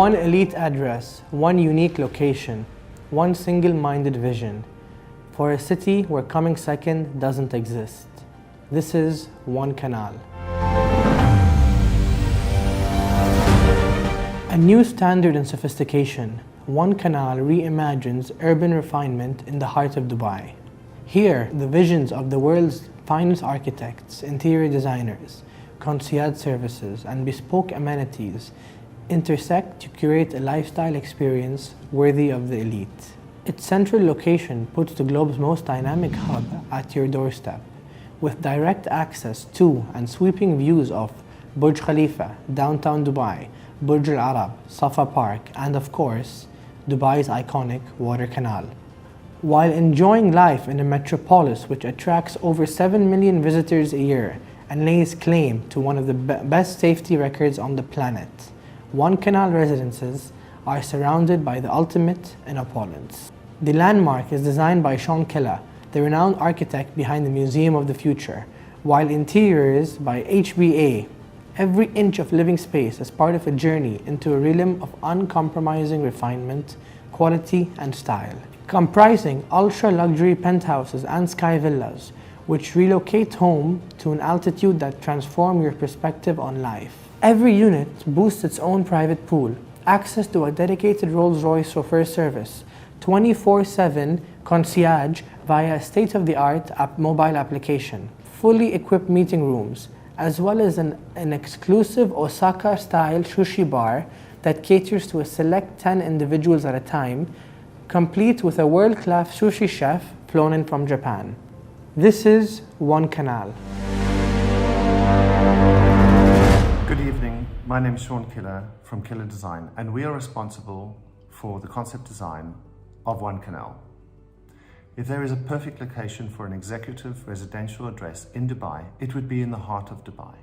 One elite address, one unique location, one single-minded vision for a city where coming second doesn't exist. This is One Canal. A new standard in sophistication, One Canal reimagines urban refinement in the heart of Dubai. Here, the visions of the world's finest architects, interior designers, concierge services, and bespoke amenities intersect to create a lifestyle experience worthy of the elite. Its central location puts the globe's most dynamic hub at your doorstep, with direct access to and sweeping views of Burj Khalifa, downtown Dubai, Burj Al Arab, Safa Park, and of course, Dubai's iconic water canal. While enjoying life in a metropolis which attracts over 7 million visitors a year and lays claim to one of the best safety records on the planet, One Canal residences are surrounded by the ultimate in opulence. The landmark is designed by Sean Killer, the renowned architect behind the Museum of the Future, while interiors by HBA. Every inch of living space is part of a journey into a realm of uncompromising refinement, quality, and style. Comprising ultra-luxury penthouses and sky villas, which relocate home to an altitude that transform your perspective on life. Every unit boasts its own private pool, access to a dedicated Rolls-Royce chauffeur service, 24/7 concierge via a state-of-the-art mobile application, fully equipped meeting rooms, as well as an exclusive Osaka-style sushi bar that caters to a select 10 individuals at a time, complete with a world-class sushi chef flown in from Japan. This is One Canal. Good evening, my name is Sean Killer from Killer Design, and we are responsible for the concept design of One Canal. If there is a perfect location for an executive residential address in Dubai, it would be in the heart of Dubai.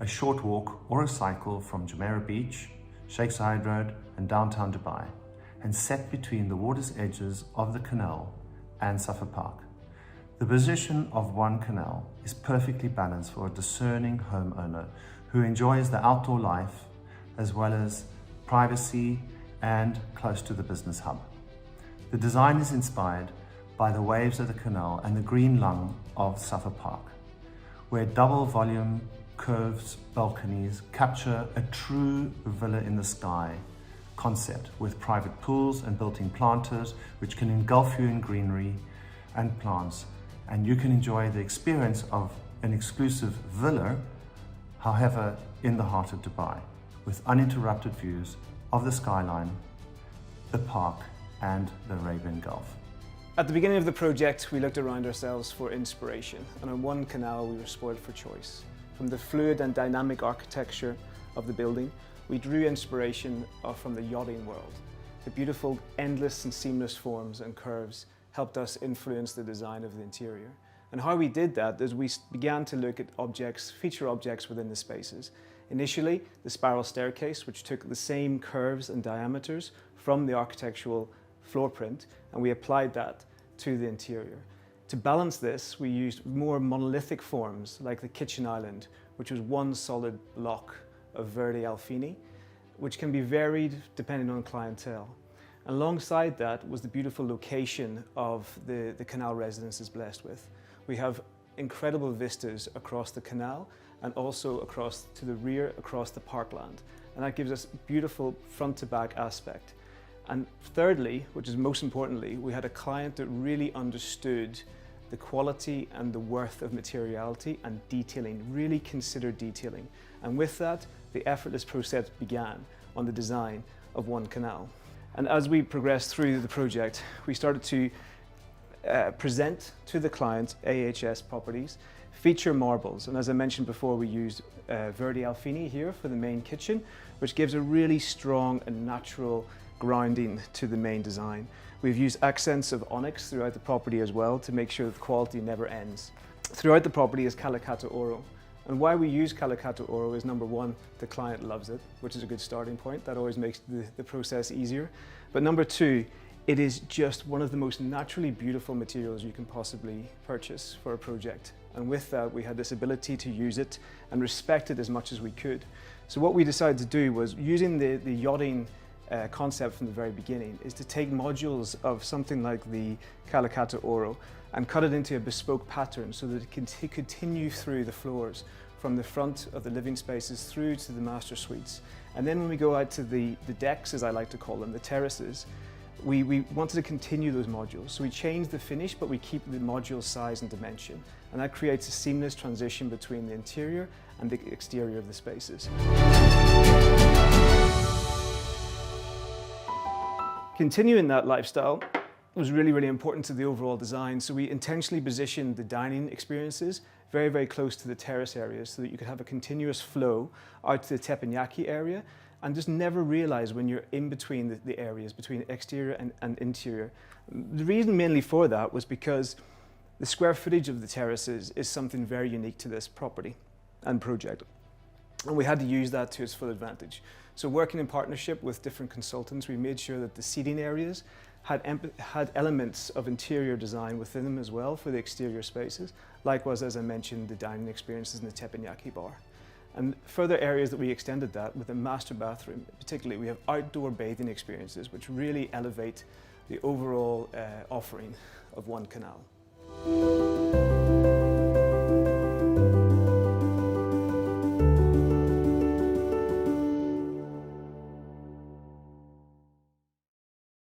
A short walk or a cycle from Jumeirah Beach, Sheikh Zayed Road and downtown Dubai, and set between the water's edges of the canal and Safa Park. The position of One Canal is perfectly balanced for a discerning homeowner who enjoys the outdoor life as well as privacy and close to the business hub. The design is inspired by the waves of the canal and the green lung of Safa Park, where double volume curved balconies capture a true villa in the sky concept with private pools and built-in planters which can engulf you in greenery and plants, and you can enjoy the experience of an exclusive villa, however, in the heart of Dubai, with uninterrupted views of the skyline, the park, and the Arabian Gulf. At the beginning of the project, we looked around ourselves for inspiration, and on One Canal we were spoiled for choice. From the fluid and dynamic architecture of the building, we drew inspiration from the yachting world. The beautiful, endless and seamless forms and curves helped us influence the design of the interior. And how we did that is we began to look at objects, feature objects within the spaces. Initially, the spiral staircase, which took the same curves and diameters from the architectural floor print, and we applied that to the interior. To balance this, we used more monolithic forms like the kitchen island, which was one solid block of verde alfini, which can be varied depending on clientele. Alongside that was the beautiful location of the canal residences blessed with. We have incredible vistas across the canal and also across to the rear, across the parkland. And that gives us beautiful front to back aspect. And thirdly, which is most importantly, we had a client that really understood the quality and the worth of materiality and detailing, really considered detailing. And with that, the effortless process began on the design of One Canal. And as we progressed through the project, we started to present to the client AHS properties, feature marbles. And as I mentioned before, we used Verde Alfini here for the main kitchen, which gives a really strong and natural grounding to the main design. We've used accents of onyx throughout the property as well to make sure that the quality never ends. Throughout the property is Calicato Oro. And why we use Calicato Oro is number one, the client loves it, which is a good starting point. That always makes the process easier. But number two, it is just one of the most naturally beautiful materials you can possibly purchase for a project. And with that, we had this ability to use it and respect it as much as we could. So what we decided to do was, using the yachting concept from the very beginning, is to take modules of something like the Calicata Oro and cut it into a bespoke pattern so that it can continue through the floors, from the front of the living spaces through to the master suites. And then when we go out to the decks, as I like to call them, the terraces, we wanted to continue those modules. So we changed the finish, but we keep the module size and dimension. And that creates a seamless transition between the interior and the exterior of the spaces. Continuing that lifestyle was really, really important to the overall design. So we intentionally positioned the dining experiences very, very close to the terrace areas so that you could have a continuous flow out to the teppanyaki area and just never realize when you're in between the areas, between exterior and interior. The reason mainly for that was because the square footage of the terraces is something very unique to this property and project. And we had to use that to its full advantage. So working in partnership with different consultants, we made sure that the seating areas had elements of interior design within them as well for the exterior spaces. Likewise, as I mentioned, the dining experiences in the teppanyaki bar. And further areas that we extended that with a master bathroom, particularly we have outdoor bathing experiences which really elevate the overall offering of One Canal.